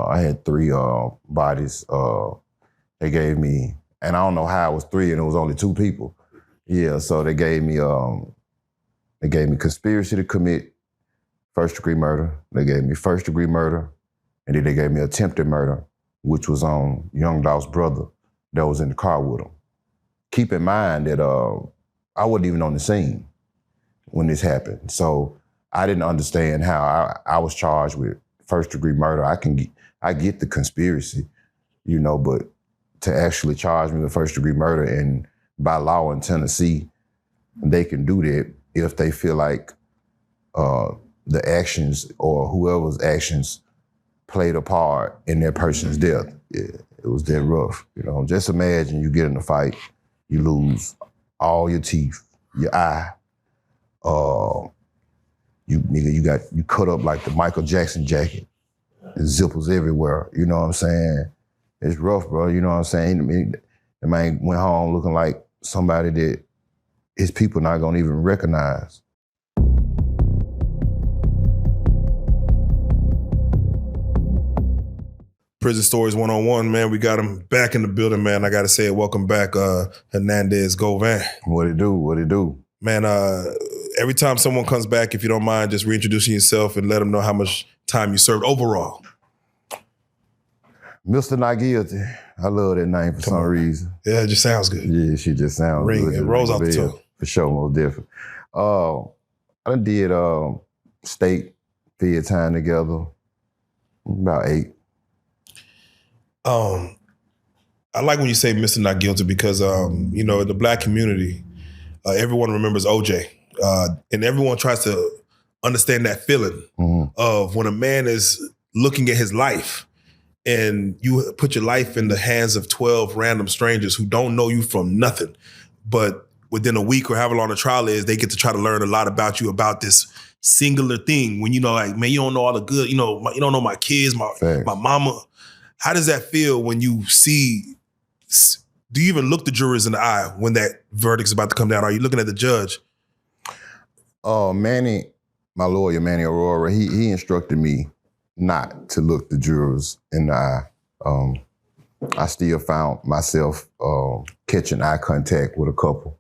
I had 3 bodies. They gave me, and I don't know how it was 3 and it was only 2 people. Yeah, so they gave me conspiracy to commit first-degree murder. They gave me first-degree murder, and then they gave me attempted murder, which was on Young Dolph's brother that was in the car with him. Keep in mind that I wasn't even on the scene when this happened, so I didn't understand how I was charged with first-degree murder. I get the conspiracy, but to actually charge me with first-degree murder, and by law in Tennessee, they can do that if they feel like the actions or whoever's actions played a part in that person's death. Yeah, it was that rough. Just imagine you get in a fight, you lose all your teeth, your eye. You cut up like the Michael Jackson jacket. There's zippers everywhere. You know what I'm saying? It's rough, bro. You know what I'm saying? The man went home looking like somebody that his people not gonna even recognize. Prison Stories 101, man. We got him back in the building, man. I gotta say it. Welcome back, Hernandez Govan. What it do? Man, every time someone comes back, if you don't mind, just reintroducing yourself and let them know how much time you served overall. Mr. Not Guilty. I love that name for some reason. Yeah, it just sounds good. Yeah, she just sounds good. It rolls off the tongue. For sure, most different. I did state theater time together, about 8. I like when you say Mr. Not Guilty because, in the Black community, everyone remembers OJ. And everyone tries to understand that feeling of when a man is looking at his life and you put your life in the hands of 12 random strangers who don't know you from nothing. But within a week or however long the trial is, they get to try to learn a lot about you, about this singular thing. When, man, you don't know all the good, you don't know my kids, my mama. How does that feel when you see, do you even look the jurors in the eye when that verdict's about to come down? Are you looking at the judge? Manny, my lawyer, Manny Aurora, he instructed me not to look the jurors in the eye. I still found myself catching eye contact with a couple.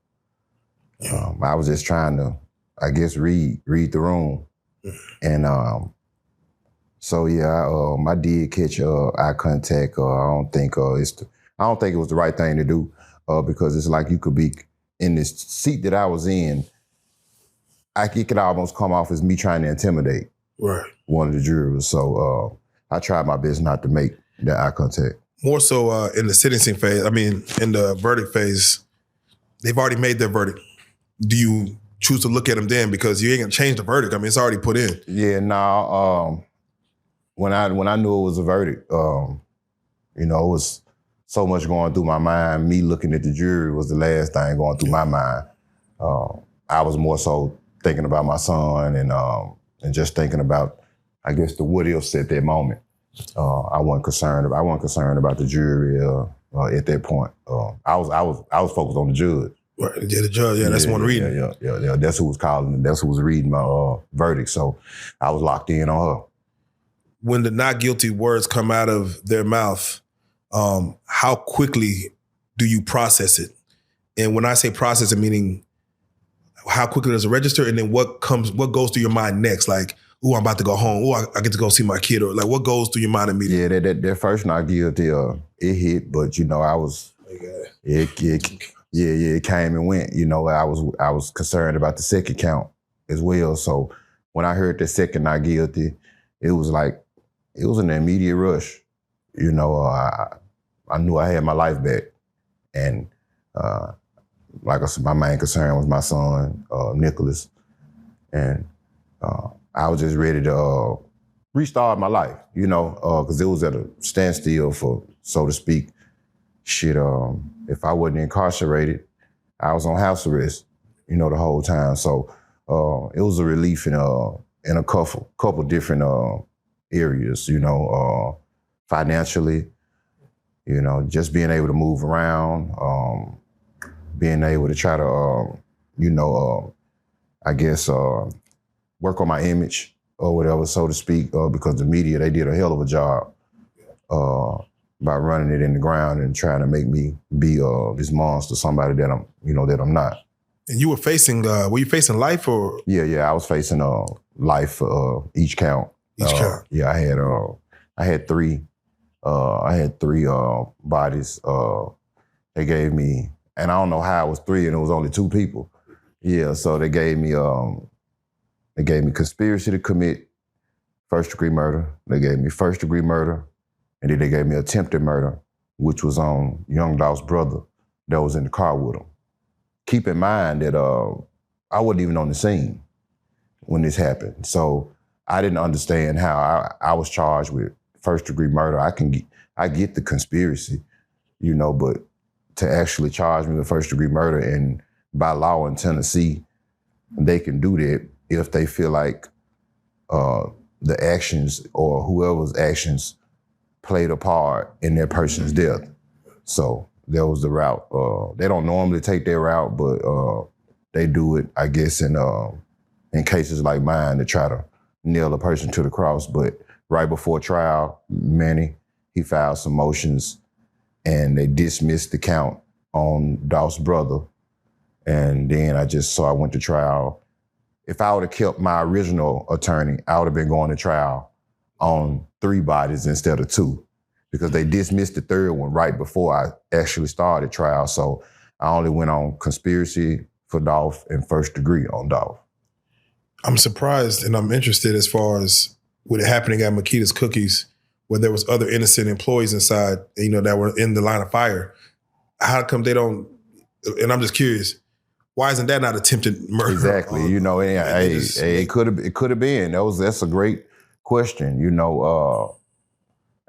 I was just trying to, I guess, read the room. And I did catch eye contact. I don't think it was the right thing to do because it's like you could be in this seat that I was in. It could almost come off as me trying to intimidate one of the jurors. So I tried my best not to make that eye contact. More so in the sentencing phase, in the verdict phase, they've already made their verdict. Do you choose to look at them then? Because you ain't gonna change the verdict. It's already put in. Yeah, when I knew it was a verdict, it was so much going through my mind. Me looking at the jury was the last thing going through my mind. I was more so thinking about my son and just thinking about, I guess, the what ifs at that moment. I wasn't concerned about the jury at that point. I was focused on the judge. Right, yeah, the judge. Yeah, that's one reading. Yeah. That's who was calling. That's who was reading my verdict. So I was locked in on her. When the not guilty words come out of their mouth, how quickly do you process it? And when I say process it, meaning how quickly does it register, and then what goes through your mind next? Like, ooh, I'm about to go home. Ooh, I get to go see my kid, or like, what goes through your mind immediately? Yeah, that first not guilty, it hit, but I was, it came and went. I was concerned about the second count as well. So when I heard the second not guilty, it was an immediate rush. I knew I had my life back, and like I said, my main concern was my son, Nicholas, and I was just ready to restart my life, because it was at a standstill for, so to speak. Shit, if I wasn't incarcerated, I was on house arrest, the whole time. So it was a relief in a couple different areas, financially, just being able to move around, being able to try to, I guess, work on my image or whatever, so to speak, because the media, they did a hell of a job by running it in the ground and trying to make me be this monster, somebody that I'm not. And you were facing, were you facing life or? Yeah, I was facing life for each count. Each count. Yeah, I had three bodies. They gave me, and I don't know how it was three and it was only two people. Yeah, so they gave me conspiracy to commit first-degree murder. They gave me first-degree murder, and then they gave me attempted murder, which was on young Dolph's brother that was in the car with him. Keep in mind that I wasn't even on the scene when this happened, so I didn't understand how I was charged with first-degree murder. I get the conspiracy, but to actually charge me with first-degree murder, and by law in Tennessee, they can do that if they feel like the actions or whoever's actions played a part in that person's death. So that was the route. They don't normally take that route, but they do it, I guess, in cases like mine to try to nail a person to the cross. But right before trial, Manny, he filed some motions and they dismissed the count on Dolph's brother. And then I went to trial. If I would have kept my original attorney, I would have been going to trial on 3 bodies instead of 2, because they dismissed the third one right before I actually started trial. So I only went on conspiracy for Dolph and first degree on Dolph. I'm surprised and I'm interested as far as with it happening at Makita's Cookies, where there was other innocent employees inside, that were in the line of fire. How come they don't, and I'm just curious, why isn't that not attempted murder? Exactly. It could have been. That's a great question.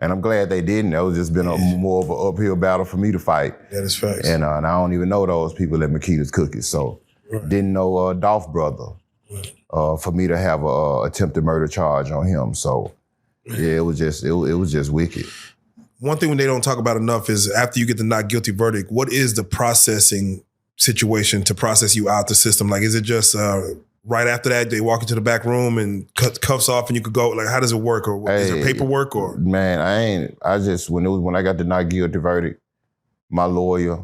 And I'm glad they didn't. That was just been more of an uphill battle for me to fight. That is facts. And I don't even know those people at Makita's Cookies, so didn't know Dolph brother for me to have a attempted murder charge on him. So yeah, it was just wicked. One thing when they don't talk about enough is after you get the not guilty verdict, what is the processing situation to process you out the system? Like, is it just right after that they walk into the back room and cut cuffs off and you could go? Like, how does it work? Or is there paperwork? Or man, when I got the not guilty verdict, my lawyer,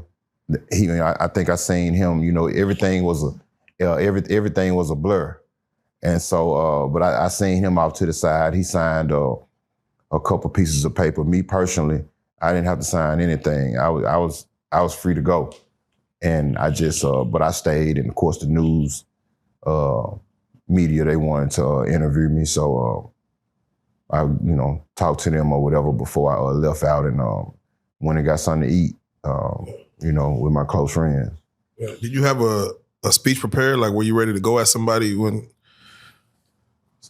I think I seen him. Everything was a blur, and so but I seen him off to the side. He signed a couple pieces of paper. Me personally, I didn't have to sign anything. I was free to go. And I just, but I stayed, and of course the news media, they wanted to interview me. So I, talked to them or whatever before I left out and went and got something to eat, with my close friends. Yeah. Did you have a speech prepared? Like, were you ready to go at somebody when?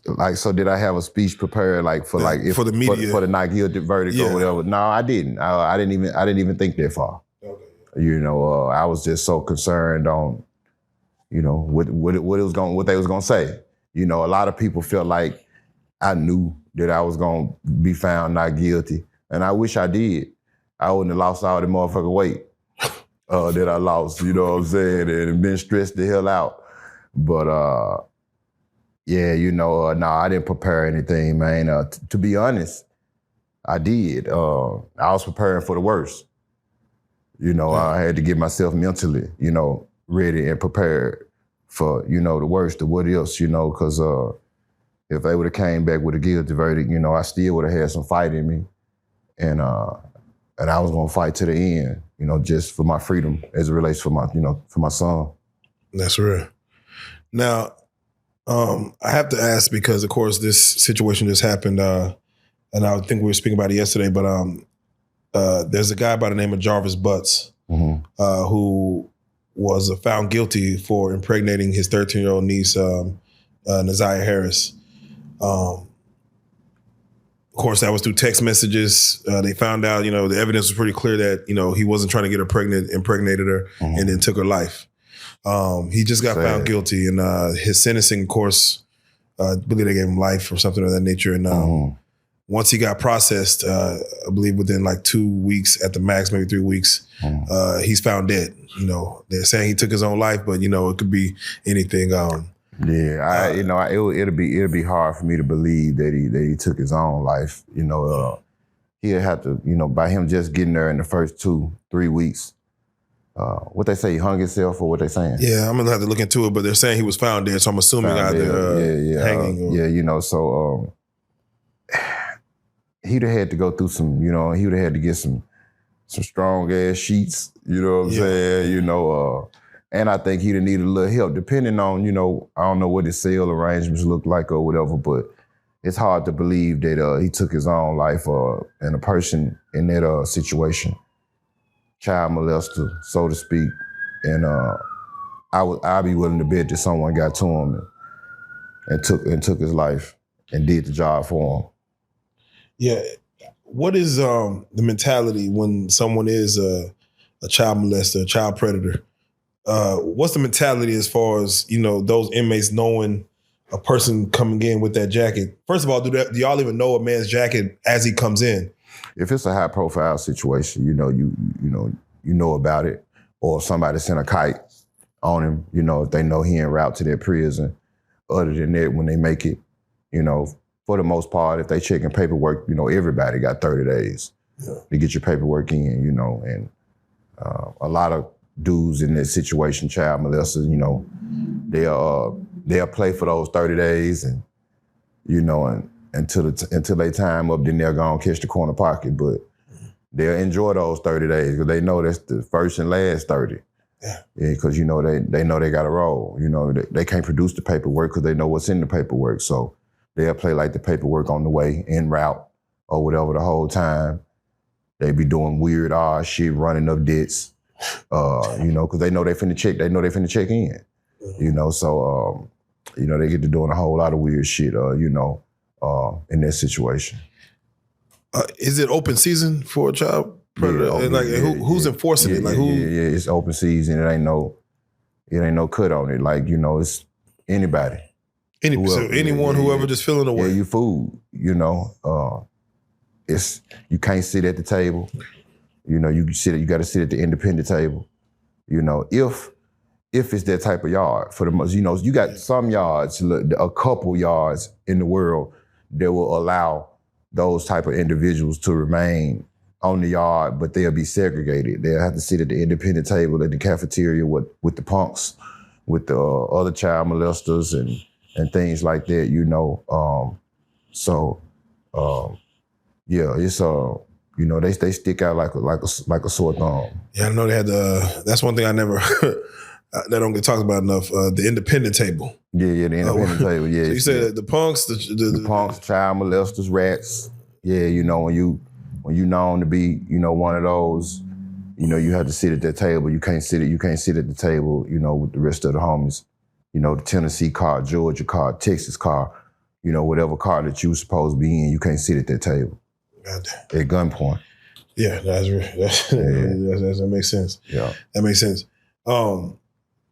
Like, so did I have a speech prepared for the media for the not guilty verdict or whatever? No, I didn't. I didn't even think that far. Okay. I was just so concerned on, what they was gonna say. A lot of people felt like I knew that I was gonna be found not guilty, and I wish I did. I wouldn't have lost all the motherfucking weight that I lost. You know what I'm saying? And been stressed the hell out. But no, I didn't prepare anything, man. To be honest, I did. I was preparing for the worst. I had to get myself mentally, ready and prepared for, the worst, the what else, because if they would have came back with a guilty verdict, I still would have had some fight in me. And I was gonna fight to the end, just for my freedom as it relates for my son. That's real. Now, I have to ask because, of course, this situation just happened, and I think we were speaking about it yesterday, but there's a guy by the name of Jarvis Butts, who was found guilty for impregnating his 13-year-old niece, Naziah Harris. Of course, that was through text messages. They found out, the evidence was pretty clear that, he wasn't trying to get her pregnant, impregnated her, and then took her life. He just got found guilty, and his sentencing, of course, I believe they gave him life or something of that nature. And once he got processed, I believe within like 2 weeks at the max, maybe 3 weeks, he's found dead. They're saying he took his own life, but it could be anything. It'll be hard for me to believe that he took his own life. He he'll have to, by him just getting there in the first 2-3 weeks, what they say, he hung himself, or what they saying? Yeah, I'm gonna have to look into it, but they're saying he was found dead, so I'm assuming either hanging or... so he'd have had to go through some, he would have had to get some strong ass sheets, you know what I'm saying? And I think he'd have needed a little help, depending on, I don't know what his cell arrangements look like or whatever, but it's hard to believe that he took his own life, and a person in that situation, child molester, so to speak, and I'd be willing to bet that someone got to him and took his life and did the job for him. Yeah. What is the mentality when someone is a child molester, a child predator? What's the mentality as far as, those inmates knowing a person coming in with that jacket? First of all, do y'all even know a man's jacket as he comes in? If it's a high profile situation, you know about it, or somebody sent a kite on him, if they know he en route to their prison. Other than that, when they make it, for the most part, if they checking paperwork, everybody got 30 days to get your paperwork in, and a lot of dudes in this situation, child molesters, they'll play for those 30 days and, and until they time up, then they'll go and catch the corner pocket. But they'll enjoy those 30 days because they know that's the first and last 30. Yeah, because, they know they got to roll. They can't produce the paperwork because they know what's in the paperwork. So they'll play like the paperwork on the way, en route, or whatever the whole time. They be doing weird, odd shit, running up debts, because they know they finna check. They know they finna check in, So, they get to doing a whole lot of weird shit, in that situation. Is it open season for a child predator? Yeah, who's enforcing it? It's open season. It ain't no cut on it. It's anybody. Whoever just filling away. Yeah, you food. It's you can't sit at the table. You got to sit at the independent table. If it's that type of yard, for the most, you got some yards, a couple yards in the world that will allow those type of individuals to remain on the yard, but they'll be segregated. They'll have to sit at the independent table at the cafeteria with the punks, with the other child molesters and things like that. It's they stick out like a sore thumb. Yeah, I know they had that's one thing I never that don't get talked about enough. The independent table. Yeah, the independent table. Yeah. So you said the punks, the punks, child molesters, rats. Yeah, when you known to be, one of those, you have to sit at that table. You can't sit at the table, with the rest of the homies. The Tennessee car, Georgia car, Texas car, whatever car that you were supposed to be in, you can't sit at that table. At gunpoint. Yeah, that makes sense. Yeah. That makes sense.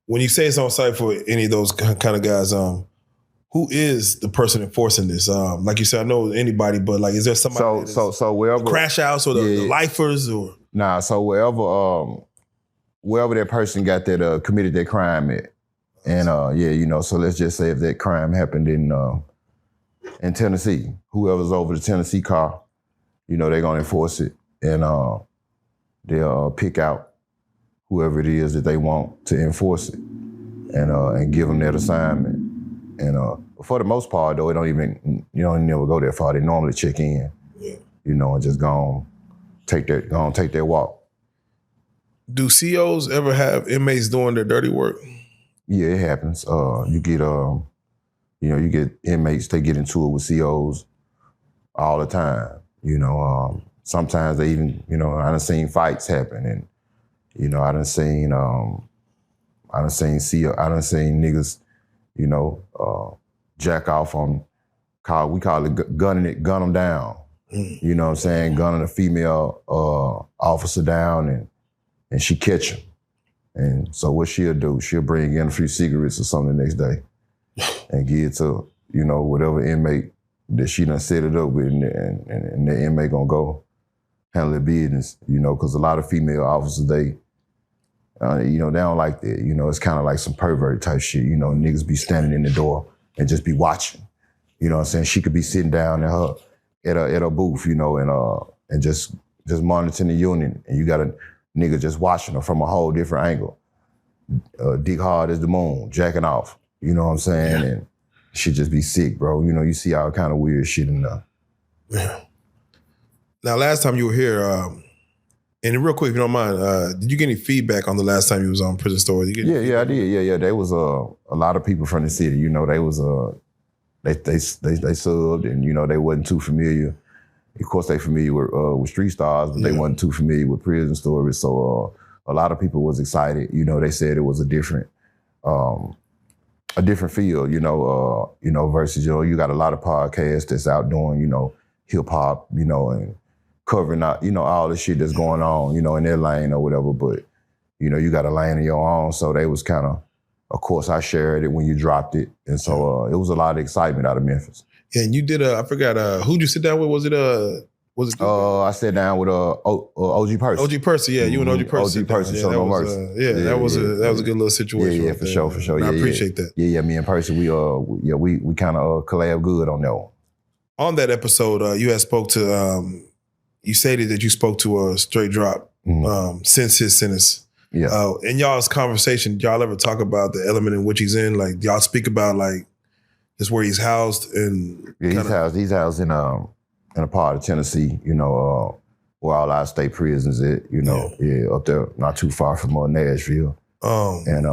When you say it's on site for any of those kind of guys, who is the person enforcing this? Like you said, I know anybody, but is there somebody? So wherever the crash outs or the lifers or? Nah, so wherever that person got that committed that crime at, and so let's just say if that crime happened in Tennessee, whoever's over the Tennessee car, they're gonna enforce it, and they'll pick out whoever it is that they want to enforce it, and give them that assignment. And for the most part, though, you don't never go that far. They normally check in, and just go take their walk. Do COs ever have inmates doing their dirty work? Yeah, it happens. You get inmates, they get into it with COs all the time. Sometimes they even, I done seen fights happen, and I done seen niggas, jack off on, we call it gun them down. You know what I'm saying? Gunning a female officer down, and she catch him. And so what she'll do, she'll bring in a few cigarettes or something the next day and give it to, whatever inmate that she done set it up with, and the inmate gonna go handle their business, because a lot of female officers, they don't like that. It's kind of like some pervert type shit. Niggas be standing in the door and just be watching. You know what I'm saying? She could be sitting down at her booth, and and just monitoring the unit, and you got a nigga just watching her from a whole different angle. Dick hard as the moon, jacking off. You know what I'm saying? Yeah. And she just be sick, bro. You know, you see all kind of weird shit in there. Yeah. Now, last time you were here, and real quick, if you don't mind, did you get any feedback on the last time you was on Prison Story? Yeah, I did. Yeah. There was a lot of people from the city. You know, they was they subbed, and you know they wasn't too familiar. Of course, they familiar with Street Stars, but they wasn't too familiar with Prison Story. So a lot of people was excited. You know, they said it was a different field. You know, versus you got a lot of podcasts that's out doing hip hop, and covering out, all the shit that's going on, in their lane or whatever. But, you got a lane of your own. So they was kind of course, I shared it when you dropped it. And so it was a lot of excitement out of Memphis. Yeah, and you did, I forgot, who'd you sit down with? Was it I sat down with OG Percy. OG Percy, yeah, you and OG Percy. OG Percy, show no mercy. That was a good little situation. Yeah, for sure. I appreciate that. Yeah, me and Percy, we kind of collab good on that one. On that episode, you had spoke to, you stated that you spoke to a Straight Drop since his sentence. Yeah. In y'all's conversation, y'all ever talk about the element in which he's in? Like, y'all speak about like just where he's housed and he's housed in a part of Tennessee, where all our state prisons at, up there, not too far from Nashville. And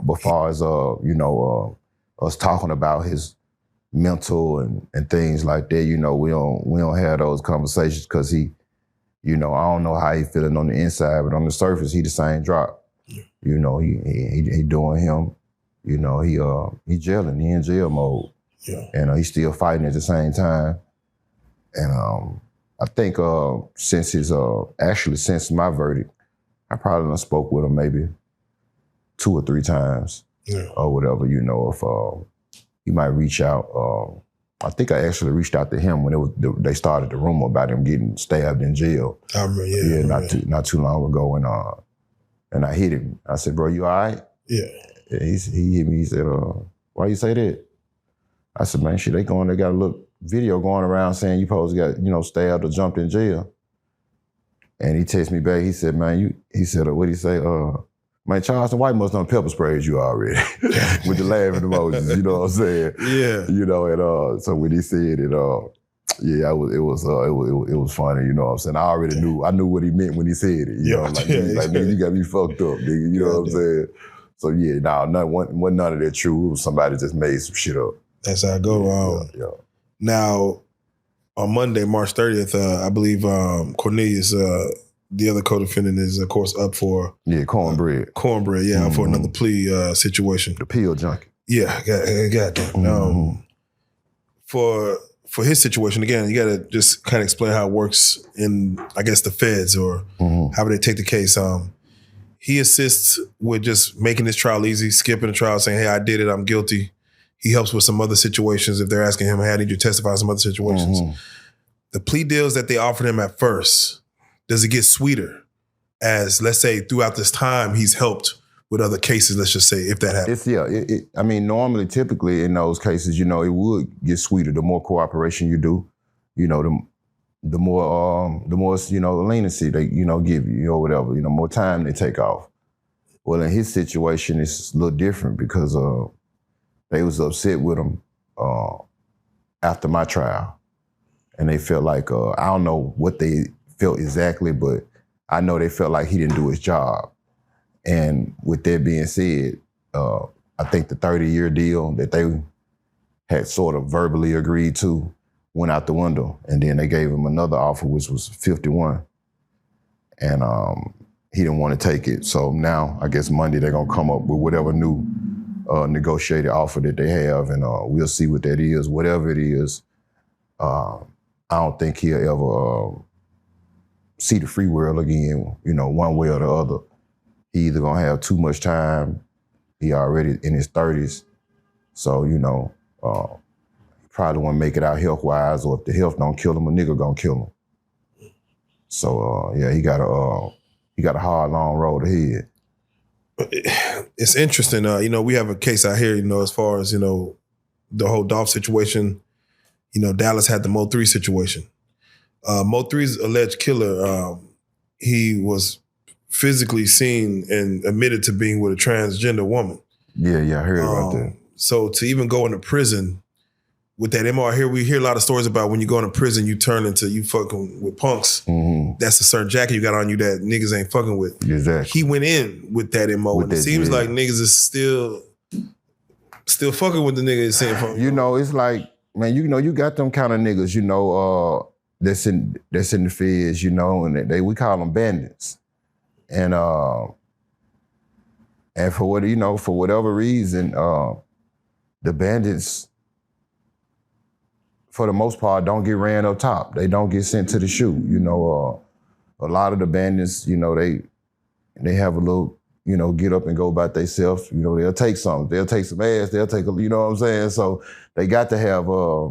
but far as us talking about his mental and things like that, we don't have those conversations because he, I don't know how he feeling on the inside, but on the surface he the same Drop. Yeah. He doing him. He jailing. He in jail mode. Yeah. And he's still fighting at the same time. And I think since my verdict, I probably done spoke with him maybe 2 or 3 times, or whatever. If he might reach out. I think I actually reached out to him when they started the rumor about him getting stabbed in jail. I remember, not too long ago, and I hit him. I said, "Bro, you all right?" Yeah. And he hit me. He said, "Why you say that?" I said, "Man, shit, they got a little video going around saying you supposed to got stabbed or jumped in jail." And he texted me back. He said, "Man, he said, what did he say? Man, Charleston White must have pepper sprayed you already," with the laughing emojis. You know what I'm saying? Yeah. And so when he said it, it was funny. You know what I'm saying? I knew what he meant when he said it. Nigga, you got me fucked up, nigga. You know what I'm saying? So wasn't none of that true. It was somebody just made some shit up. That's how I go. Yeah. Now, on Monday, March 30th, I believe Cornelius, the other co-defendant, is of course up for cornbread. For another plea situation. The pill junkie. Yeah, got that. For his situation, again, you got to just kind of explain how it works in, I guess, the feds or how they take the case. He assists with just making this trial easy, skipping the trial, saying, "Hey, I did it, I'm guilty." He helps with some other situations if they're asking him, "Hey, I need you to testify in some other situations." The plea deals that they offered him at first, does it get sweeter as, let's say, throughout this time he's helped with other cases, let's just say, if that happens? Normally, typically in those cases, it would get sweeter the more cooperation you do, the more leniency they, give you or whatever, more time they take off. Well, in his situation, it's a little different because they was upset with him after my trial. And they felt like, I don't know what they felt exactly, but I know they felt like he didn't do his job. And with that being said, I think the 30-year deal that they had sort of verbally agreed to went out the window. And then they gave him another offer, which was 51. And he didn't want to take it. So now, I guess Monday, they're going to come up with whatever new negotiated offer that they have. And we'll see what that is. Whatever it is, I don't think he'll ever see the free world again, one way or the other. He either gonna have too much time, he already in his 30s, so, probably won't make it out health-wise, or if the health don't kill him, a nigga gonna kill him. So, he got a hard, long road ahead. It's interesting, we have a case out here, as far as, the whole Dolph situation. Dallas had the Mo3 situation. Mo3's alleged killer, he was physically seen and admitted to being with a transgender woman. Yeah, I heard about that. So to even go into prison with that MO, we hear a lot of stories about when you go into prison, you turn into, you fucking with punks. Mm-hmm. That's a certain jacket you got on you that niggas ain't fucking with. Exactly. He went in with that MO, and it seems like niggas is still fucking with the niggas saying fuck. You know, it's like, man, you know, you got them kind of niggas, you know, that's in the feds, you know, and we call them bandits. And for whatever reason, the bandits, for the most part, don't get ran up top. They don't get sent to the shoot. You know, a lot of the bandits, you know, they have a little, you know, get up and go about themselves. You know, they'll take something. They'll take some ass. They'll take you know what I'm saying? So they got to have a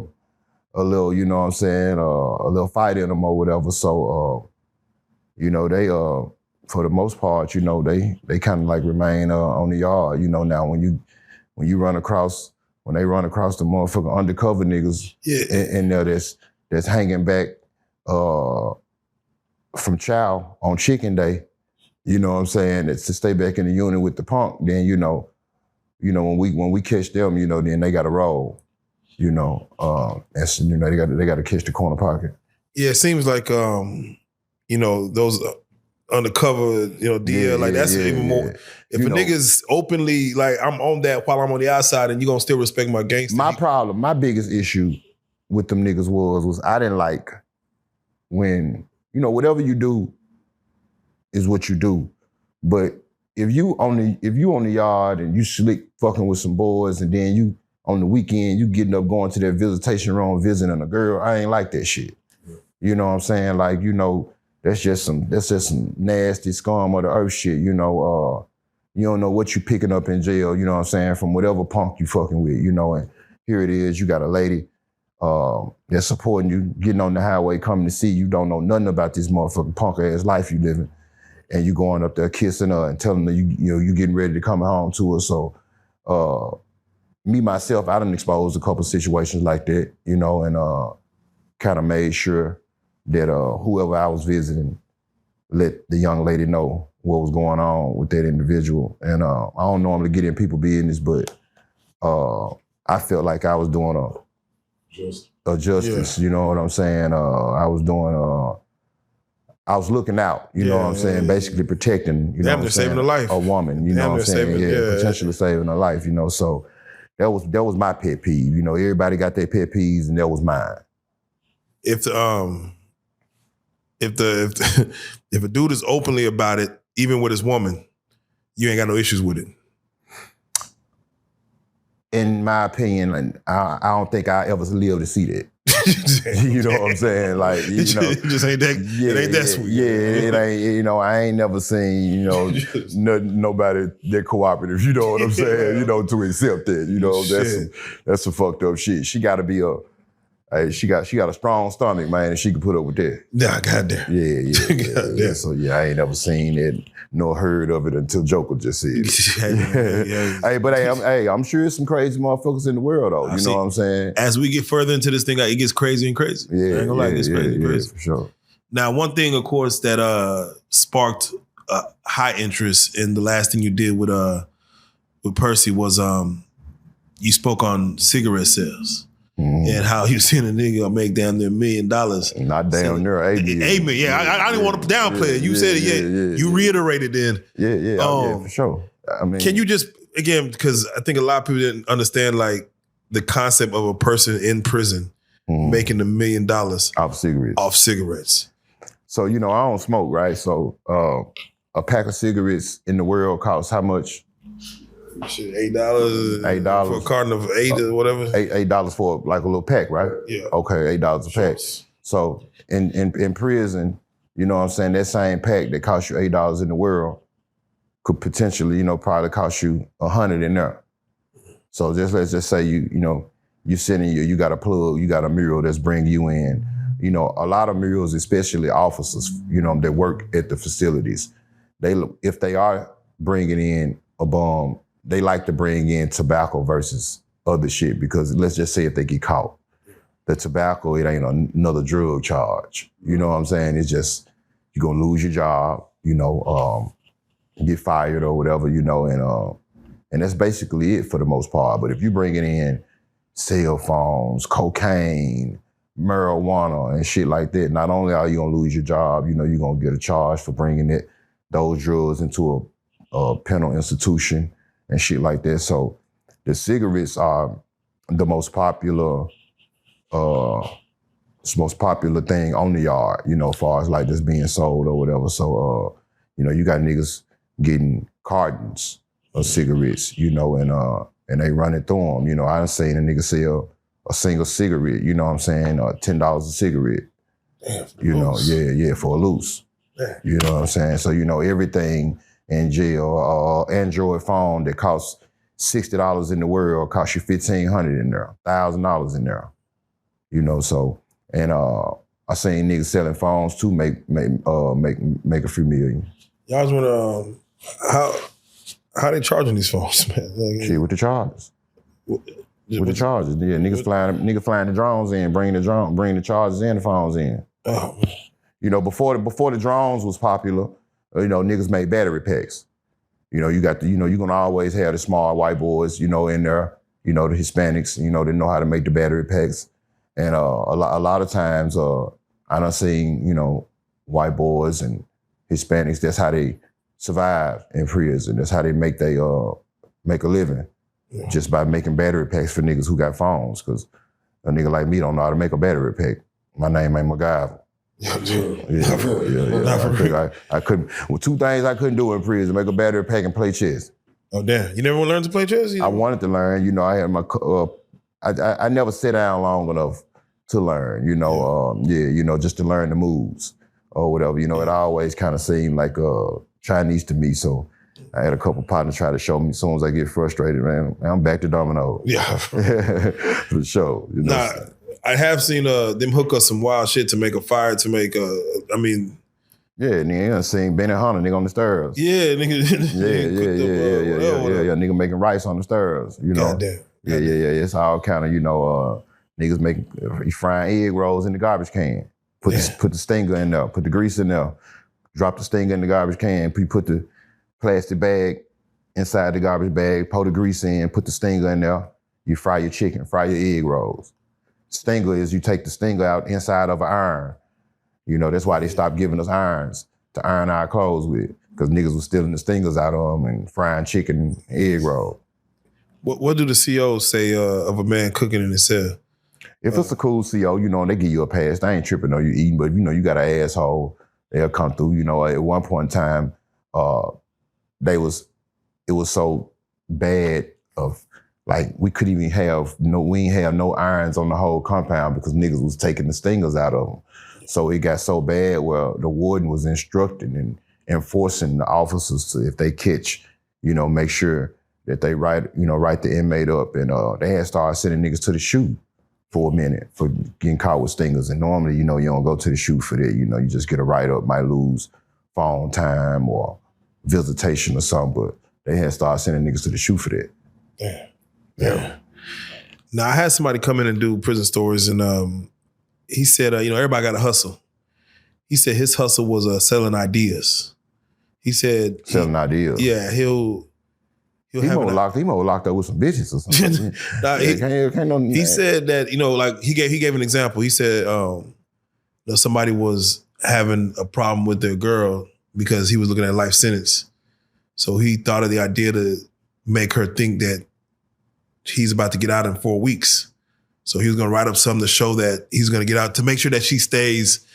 little, you know what I'm saying, a little fight in them or whatever. So, you know, they, for the most part, you know, they kind of like remain on the yard. You know, now when they run across the motherfucking undercover niggas in there that's hanging back from chow on chicken day, you know what I'm saying, it's to stay back in the unit with the punk, then you know when we catch them, you know, then they gotta roll. You know, and so, you know, they gotta catch the corner pocket. Yeah, it seems like you know, those undercover, you know, DL, like that's even more. If a nigga's openly like, I'm on that while I'm on the outside, and you gonna still respect my gangster. My biggest issue with them niggas was I didn't like when, you know, whatever you do is what you do. But if you on the yard and you slick fucking with some boys, and then you on the weekend you getting up going to that visitation room visiting a girl, I ain't like that shit. You know what I'm saying? Like, you know, that's just some nasty scum of the earth shit. You know, you don't know what you picking up in jail, you know what I'm saying, from whatever punk you fucking with, you know, and here it is, you got a lady that's supporting you, getting on the highway, coming to see you, don't know nothing about this motherfucking punk ass life you living, and you going up there kissing her and telling her you getting ready to come home to her. So me, myself, I done exposed a couple situations like that, you know, and kind of made sure that whoever I was visiting let the young lady know what was going on with that individual. And I don't normally get in people's business, but I felt like I was doing a justice, you know what I'm saying? I was doing I was looking out, you know what I'm saying? Basically protecting, you know what I'm saying? Saving a life. A woman, you know what I'm saying? Potentially saving a life, you know. So that was my pet peeve. You know, everybody got their pet peeves, and that was mine. If a dude is openly about it, even with his woman, you ain't got no issues with it. In my opinion, I don't think I ever live to see that. You know what I'm saying? Like, you know, it just ain't that. It ain't that sweet. Yeah, it ain't. You know, I ain't never seen, you know, nobody that cooperative. You know what I'm saying? You know, to accept that. You know, that's some fucked up shit. She got to be she got a strong stomach, man, and she can put up with that. Nah, goddamn. Yeah. So I ain't never seen it nor heard of it until Joker just said it. Hey, I'm sure there's some crazy motherfuckers in the world though. You know what I'm saying? As we get further into this thing, it gets crazy and crazy. Yeah, I ain't gonna lie, it gets crazy and crazy. For sure. Now, one thing, of course, that sparked high interest in the last thing you did with Percy was you spoke on cigarette sales. Mm-hmm. And how you seen a nigga make damn near $1 million. Not damn near $8 million. Yeah, I didn't want to downplay it. You said it, you reiterated then. Yeah, for sure. I mean, can you just, again, because I think a lot of people didn't understand like the concept of a person in prison making $1 million off cigarettes. So, you know, I don't smoke, right? So a pack of cigarettes in the world costs how much? Shit, $8 for a carton of 8 or whatever. $8 for like a little pack, right? Yeah. Okay, $8 a pack. So in prison, you know what I'm saying, that same pack that costs you $8 in the world could potentially, you know, probably cost you $100 in there. So let's just say you sitting you got a plug, you got a mural that's bringing you in. You know, a lot of murals, especially officers, you know, that work at the facilities, if they are bringing in a bum, they like to bring in tobacco versus other shit because let's just say if they get caught. the tobacco, it ain't another drug charge. You know what I'm saying? It's just, you're going to lose your job, get fired or whatever, and that's basically it for the most part. But if you bring it in cell phones, cocaine, marijuana, and shit like that, not only are you going to lose your job, you're going to get a charge for bringing those drugs into a penal institution and shit like that. So the cigarettes are the most popular thing on the yard, as far as like just being sold or whatever. So, you got niggas getting cartons of cigarettes, and they run it through them. I done seen a nigga sell a single cigarette, you know what I'm saying, $10 a cigarette. Damn, for a loose. Damn. You know what I'm saying? So, everything in jail, Android phone that costs $60 in the world costs you $1,500 in there, $1,000 in there. So, and I seen niggas selling phones too make a few million. Y'all just want how they charging these phones, man? Like, shit, with the charges. With the charges, yeah. Niggas flying the drones in, bring the charges and the phones in. Oh. Before the drones was popular, niggas made battery packs. You got you're gonna always have the small white boys, in there, the Hispanics, they know how to make the battery packs. And a lot of times, I done seen, white boys and Hispanics, that's how they survive in prison. That's how they make a living, just by making battery packs for niggas who got phones. Because a nigga like me don't know how to make a battery pack. My name ain't MacGyver. I couldn't. Well, two things I couldn't do in prison: make a battery pack and play chess. Oh damn! You never learned to play chess? I wanted to learn. I had my. I never sat down long enough to learn. Just to learn the moves or whatever. It always kind of seemed like Chinese to me. So I had a couple partners try to show me. As soon as I get frustrated, man, I'm back to domino. Yeah, for sure. Nah, I have seen them hook up some wild shit to make a fire to make Yeah, nigga, I seen Benny Hunter, nigga on the stairs. Yeah, nigga. Yeah, nigga making rice on the stairs. Goddamn. Yeah. It's all kind of, niggas making frying egg rolls in the garbage can. Put the stinger in there, put the grease in there, drop the stinger in the garbage can, put the plastic bag inside the garbage bag, pour the grease in, put the stinger in there, you fry your chicken, fry your egg rolls. Stinger is you take the stinger out inside of an iron. That's why they stopped giving us irons to iron our clothes with, because niggas was stealing the stingers out of them and frying chicken and egg roll. What do the COs say of a man cooking in his cell? If it's a cool CO, they give you a pass. They ain't tripping on you eating, but you got an asshole, they'll come through. At one point in time, it was so bad of like we couldn't even have we ain't have no irons on the whole compound because niggas was taking the stingers out of them. So it got so bad where the warden was instructing and enforcing the officers to, if they catch, make sure that they write the inmate up. And they had started sending niggas to the shoot for a minute for getting caught with stingers. And normally, you don't go to the shoot for that. You just get a write-up, might lose phone time or visitation or something. But they had started sending niggas to the shoot for that. Yeah. Now, I had somebody come in and do prison stories, and he said, everybody got to hustle. He said his hustle was selling ideas. He said selling ideas. Yeah, he more locked up with some bitches or something. He said that he gave an example. He said somebody was having a problem with their girl because he was looking at life sentence. So he thought of the idea to make her think that he's about to get out in 4 weeks. So he was going to write up something to show that he's going to get out, to make sure that she stays,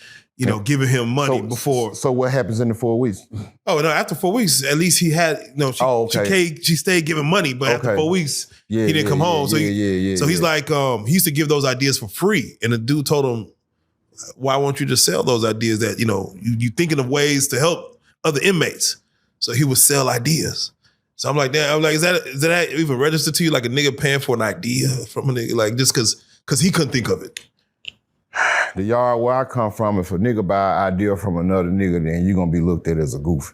giving him money before. So what happens in the 4 weeks? Oh, no, after 4 weeks, at least he had, she stayed giving money, but after 4 weeks, he didn't come home. So he's like, he used to give those ideas for free. And the dude told him, why won't you just sell those ideas that, you thinking of ways to help other inmates? So he would sell ideas. So I'm like, is that even registered to you? Like a nigga paying for an idea from a nigga, like just because he couldn't think of it. The yard where I come from, if a nigga buy an idea from another nigga, then you're gonna be looked at as a goofy.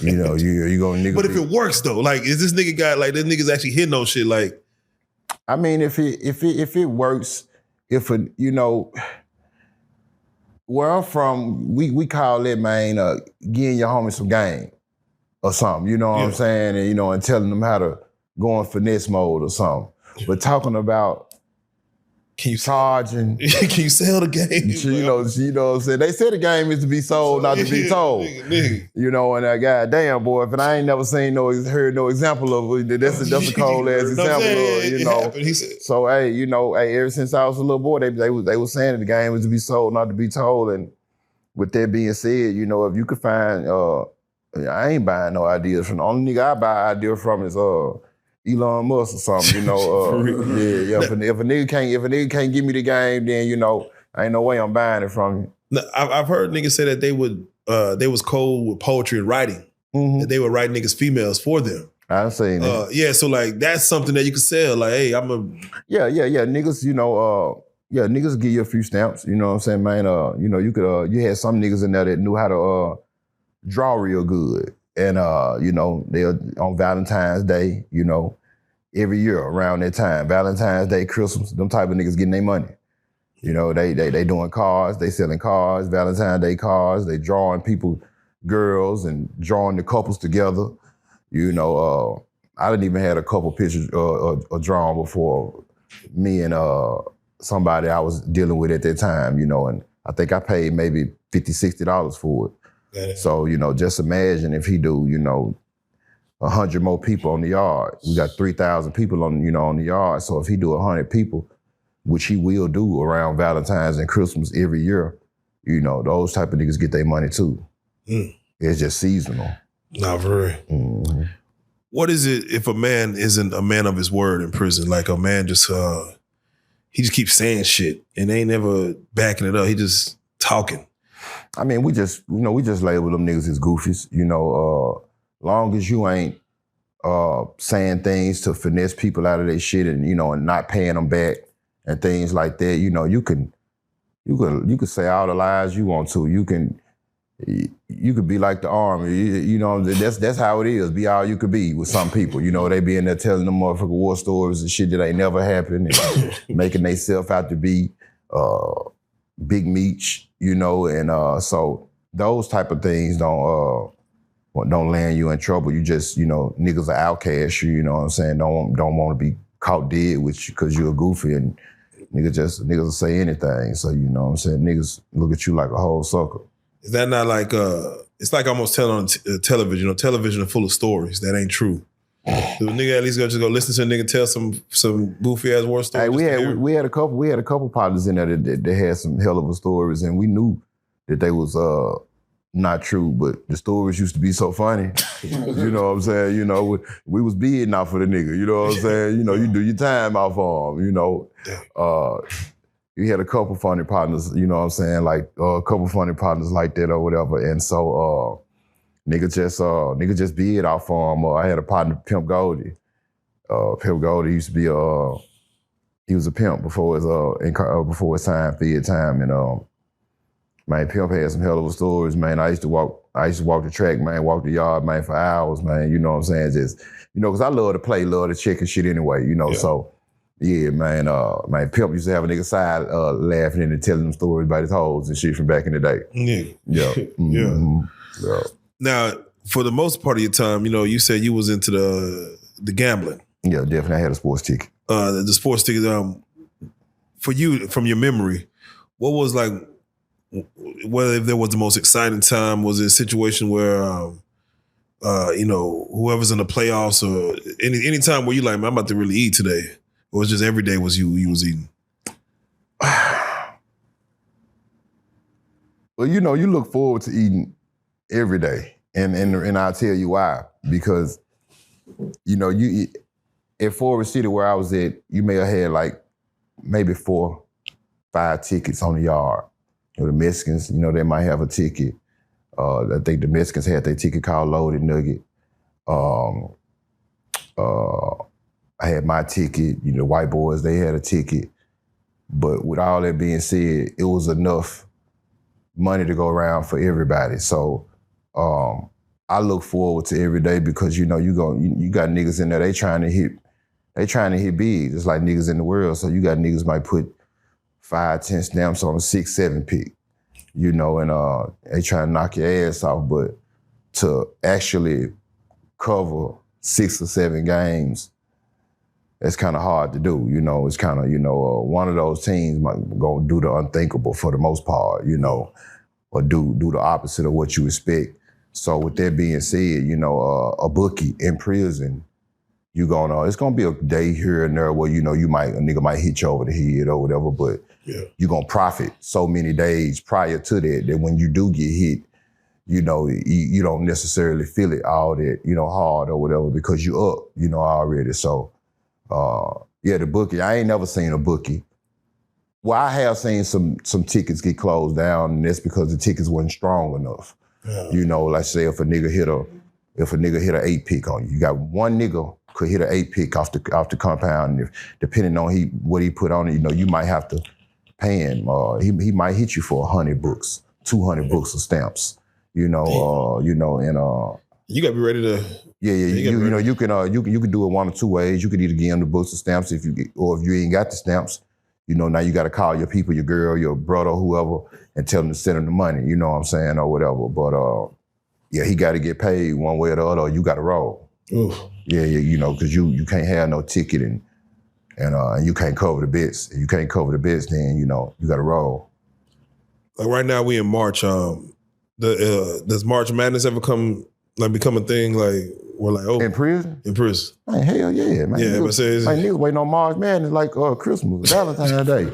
You gonna nigga. But if it works though, like is this nigga got like this nigga's actually hitting those shit? Like, I mean, if it works, you know, where I'm from, we call it, man, getting your homie some game or something, you know what I'm saying? And, you know, and telling them how to go in finesse mode or something. But talking about charging. Can you sell the game? You know what I'm saying? They say the game is to be sold, not to be told. Nigga. You know, and goddamn, boy, if I ain't never seen heard no example of it, that's a cold ass example of, you know. So, hey, you know, ever since I was a little boy, they was saying that the game was to be sold, not to be told. And with that being said, you know, if you could find, I ain't buying no ideas from, the only nigga I buy ideas from is Elon Musk or something, you know. If a nigga can't give me the game, then, you know, ain't no way I'm buying it from you. Now, I've heard niggas say that they was cold with poetry and writing. Mm-hmm. That they would write niggas females for them. I've seen it. So like that's something that you could sell. Like, hey, I'm a niggas, you know, niggas give you a few stamps, you know what I'm saying, man. You know, you had some niggas in there that knew how to draw real good. And, you know, they're on Valentine's Day, you know, every year around that time, Valentine's Day, Christmas, them type of niggas getting their money. You know, they doing cards, they selling cards, Valentine's Day cards, they drawing people, girls, and drawing the couples together. You know, I didn't even had a couple pictures drawn before me and somebody I was dealing with at that time, you know, and I think I paid maybe $50, $60 for it. So, you know, just imagine if he do, you know, 100 more people on the yard. We got 3,000 people on the yard. So if he do 100 people, which he will do around Valentine's and Christmas every year, you know, those type of niggas get their money too. Mm. It's just seasonal. Not very. Mm-hmm. What is it if a man isn't a man of his word in prison? Like a man just, he just keeps saying shit and ain't never backing it up. He just talking. I mean, we just label them niggas as goofies, you know, long as you ain't saying things to finesse people out of their shit and, you know, and not paying them back and things like that, you know, you can say all the lies you want to. You could be like the army, you know, that's how it is. Be all you could be with some people, you know, they be in there telling them motherfucking war stories and shit that ain't never happened and making themselves out to be big meech, you know, and so those type of things don't land you in trouble. You just, you know, niggas are outcasts, you know what I'm saying? Don't want to be caught dead with you because you're a goofy and niggas will say anything. So, you know what I'm saying? Niggas look at you like a whole sucker. Is that not like, it's like almost telling on television, you know, television is full of stories that ain't true. Do a nigga at least go listen to a nigga tell some goofy ass war stories? Hey, we had a couple partners in there that had some hell of a stories, and we knew that they was not true, but the stories used to be so funny. You know what I'm saying? You know, we was bidding out for the nigga. You know what I'm saying? You know, you do your time out for him. You know, you had a couple funny partners. You know what I'm saying? Like a couple funny partners like that or whatever, and so. Nigga just bid out for him. I had a partner, Pimp Goldie. Pimp Goldie used to be he was a pimp before his time, Fed time, and man, Pimp had some hell of a stories, man. I used to walk the track, man, walk the yard, man, for hours, man. You know what I'm saying? Just, you know, because I love to play, love to check and shit anyway, you know. Yeah. So yeah, man, Pimp used to have a nigga side laughing and telling them stories about his hoes and shit from back in the day. Yeah. Mm-hmm. Yeah. Now, for the most part of your time, you know, you said you was into the gambling. Yeah, definitely. I had a sports ticket. The sports ticket. For you, from your memory, what was like? Whether if there was the most exciting time, was it a situation where, you know, whoever's in the playoffs or any time where you like, man, I'm about to really eat today, or was just every day was you was eating? Well, you know, you look forward to eating every day. And I'll tell you why. Because, you know, you at Forest City where I was at, you may have had like maybe 4, 5 tickets on the yard. You know, the Mexicans, you know, they might have a ticket. I think the Mexicans had their ticket called Loaded Nugget. I had my ticket. You know, the white boys, they had a ticket. But with all that being said, it was enough money to go around for everybody. So I look forward to every day because, you know, you got niggas in there, they trying to hit big, just like niggas in the world. So you got niggas might put 5, 10 stamps on a 6, 7 pick, you know, and they try to knock your ass off, but to actually cover 6 or 7 games, it's kind of hard to do, you know. It's kind of, you know, one of those teams might go do the unthinkable for the most part, you know, or do the opposite of what you expect. So with that being said, you know, a bookie in prison, it's gonna be a day here and there where, you know, a nigga might hit you over the head or whatever, but you're gonna profit so many days prior to that when you do get hit, you know, you don't necessarily feel it all that, you know, hard or whatever because you up, you know, already. So, the bookie, I ain't never seen a bookie. Well, I have seen some tickets get closed down, and that's because the tickets wasn't strong enough. Yeah. You know, like say if a nigga hit an 8 pick on you, you got one nigga could hit an 8 pick off the compound, and depending on what he put on it, you know, you might have to pay him. He might hit you for 100 books, 200 books of stamps. You know, and you gotta be ready to. You can do it one or two ways. You could either give him the books of stamps or if you ain't got the stamps, you know, now you got to call your people, your girl, your brother, whoever, and tell them to send him the money. You know what I'm saying, or whatever. But he got to get paid one way or the other. Or you got to roll. Oof. Yeah, you know, because you can't have no ticket and you can't cover the bits. If you can't cover the bits, then you know you got to roll. Like right now, we in March. Does March Madness ever become a thing? Like we're like, oh, in prison? In prison. Man, hell yeah, man. Yeah, niggas waiting on March Madness like Christmas, Valentine's Day.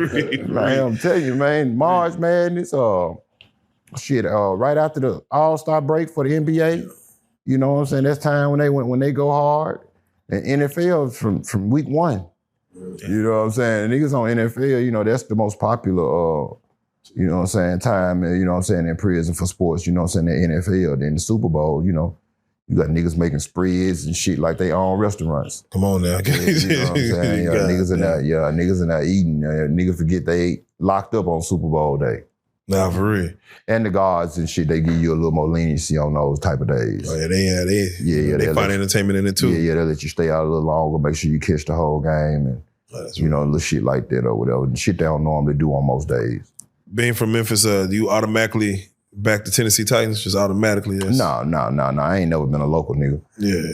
Man, I'm telling you, man, March Madness, right after the All-Star break for the NBA. You know what I'm saying? That's time when they go hard. And NFL from week 1. You know what I'm saying? And niggas on NFL, you know, that's the most popular you know what I'm saying, time, you know what I'm saying, in prison for sports, you know what I'm saying, the NFL. Then the Super Bowl, you know, you got niggas making spreads and shit like they own restaurants. Come on now. You know what I'm saying? Niggas in there eating. Niggas forget they locked up on Super Bowl day. Nah, for real. And the guards and shit, they give you a little more leniency on those type of days. Oh, they find entertainment in it too. Yeah, they let you stay out a little longer, make sure you catch the whole game and, little shit like that or whatever. And shit they don't normally do on most days. Being from Memphis, do you automatically back to Tennessee Titans? Just automatically? Yes? No. I ain't never been a local nigga. Yeah.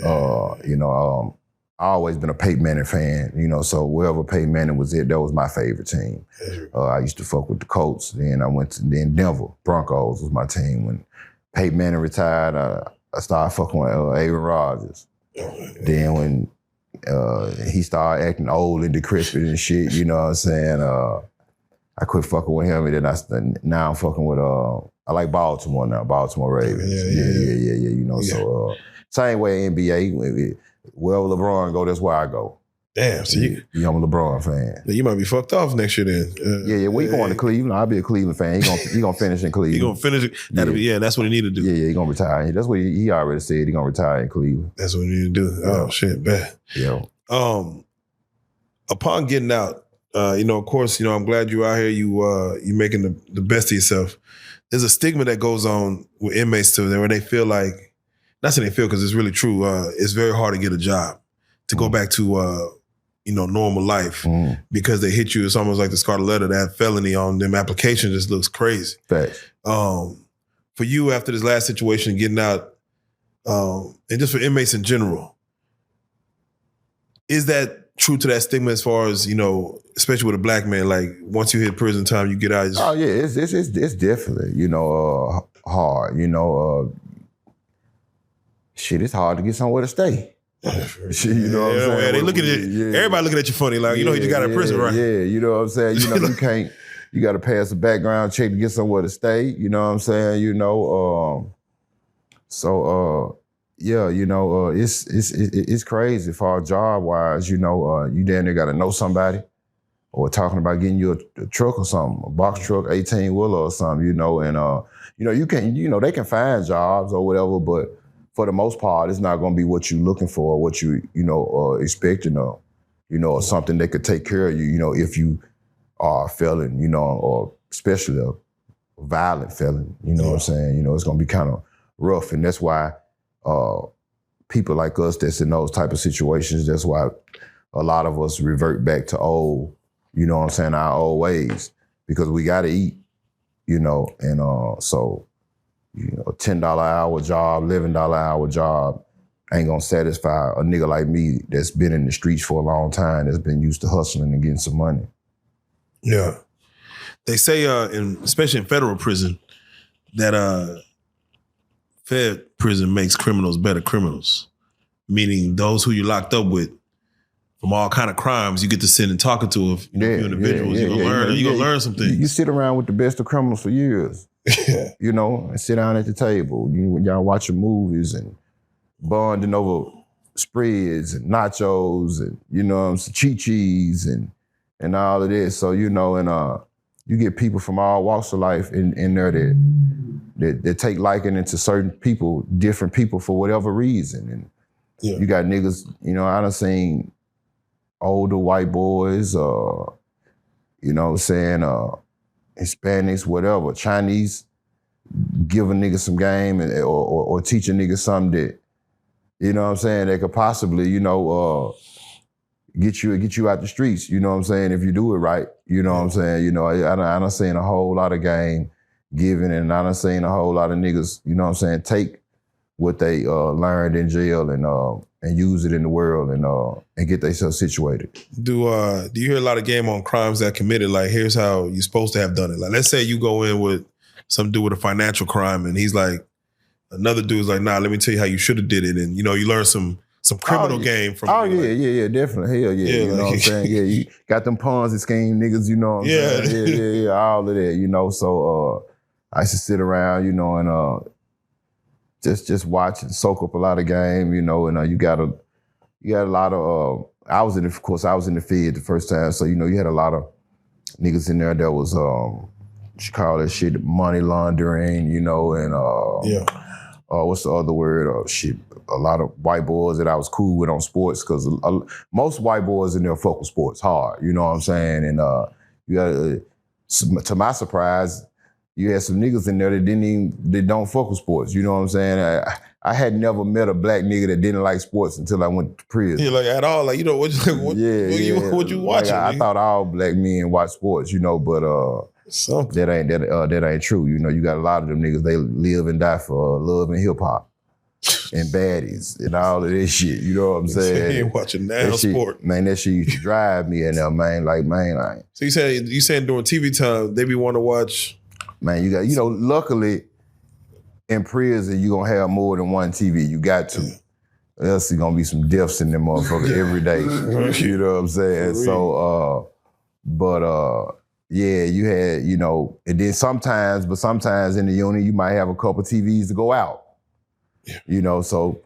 I always been a Peyton Manning fan, you know, so wherever Peyton Manning was at, that was my favorite team. I used to fuck with the Colts. Then I went to Denver. Broncos was my team. When Peyton Manning retired, I started fucking with Aaron Rodgers. Then when he started acting old and decrepit and shit, you know what I'm saying, I quit fucking with him, and then now I'm fucking with I like Baltimore now, Baltimore Ravens. Yeah. You know, so same way NBA. Wherever LeBron go, that's where I go. Damn, so I'm a LeBron fan. You might be fucked off next year then. We going to Cleveland. I'll be a Cleveland fan. He gonna finish in Cleveland. He gonna finish it. That's what he need to do. Yeah, he gonna retire. That's what he already said. He gonna retire in Cleveland. That's what he need to do. Oh shit, bad. Yeah. Upon getting out, of course, I'm glad you're out here. You making the best of yourself. There's a stigma that goes on with inmates too, where they feel like, not saying they feel because it's really true. It's very hard to get a job, to go back to normal life because they hit you. It's almost like the Scarlet Letter. That felony on them application just looks crazy. Facts. For you, after this last situation, getting out, and just for inmates in general, is that true to that stigma as far as, especially with a black man, like once you hit prison time, you get out? Oh yeah, it's definitely, hard, shit, it's hard to get somewhere to stay. Shit, you know what I'm saying? They look at it, everybody looking at you funny, like, you just got out of prison, right? Yeah, you know what I'm saying? You got to pass a background check to get somewhere to stay, you know what I'm saying? It's crazy for job wise, you damn near got to know somebody, or talking about getting you a truck or something, a box truck, 18-wheeler or something, and you can, they can find jobs or whatever, but for the most part, it's not going to be what you're looking for, or what you expecting, or or something that could take care of you, if you are a felon, or especially a violent felon, what I'm saying, it's going to be kind of rough, and that's why people like us that's in those type of situations, that's why a lot of us revert back to old, our old ways. because we got to eat, you know, and so, you know, a $10 an hour job, $11 an hour job ain't gonna satisfy a nigga like me that's been in the streets for a long time, that's been used to hustling and getting some money. Yeah. They say, especially in federal prison, that Fed prison makes criminals better criminals, meaning those who you're locked up with from all kind of crimes, you get to sit and talking to a few individuals. You're gonna learn some things. You sit around with the best of criminals for years, you know, and sit down at the table. Y'all watching movies and bonding over spreads and nachos and, you know, chi-chis and all of this. So, you know, and you get people from all walks of life in there that take liking into certain people, different people for whatever reason. And you got niggas, you know, I done seen older white boys, you know what I'm saying, Hispanics, whatever, Chinese, give a nigga some game or teach a nigga something that, you know what I'm saying, that could possibly, you know, get you out the streets, you know what I'm saying, if you do it right, you know what I'm saying. You know, I done seen a whole lot of game giving, and I done seen a whole lot of niggas, you know what I'm saying, take what they learned in jail and use it in the world and get themselves situated. Do you hear a lot of game on crimes that committed? Like, here's how you're supposed to have done it. Like, let's say you go in with some dude with a financial crime, and he's like, another dude's like, nah, let me tell you how you should have did it. And, you know, you learn some criminal game from yeah, definitely. Hell yeah. You know what I'm saying? Yeah, you got them Ponzi scheme niggas, you know what I'm saying? Yeah, all of that, you know. So I used to sit around, you know, and just watch and soak up a lot of game, you know, and you got a lot of I was in the Fed the first time, so you know, you had a lot of niggas in there that was what you call that shit, money laundering, you know, and what's the other word? A lot of white boys that I was cool with on sports, because most white boys in there fuck with sports hard, you know what I'm saying? And you got, to my surprise, you had some niggas in there that don't fuck with sports, you know what I'm saying? I had never met a black nigga that didn't like sports until I went to prison. Yeah, like at all, like, you know, what you watching? I thought all black men watch sports, you know, but that ain't true. You know, you got a lot of them niggas, they live and die for love and hip hop and baddies and all of this shit. You know what I'm saying? You ain't watching now sport. Man, that shit used to drive me in there, man. Like, man, So you saying during TV time, they be want to watch? Man, you got, you know, luckily in prison, you gonna have more than one TV. You got to. Else there's gonna be some deaths in them motherfuckers every day. You know what I'm saying? So, yeah, you had, you know, and then sometimes in the unit, you might have a couple TVs to go out. Yeah. You know, so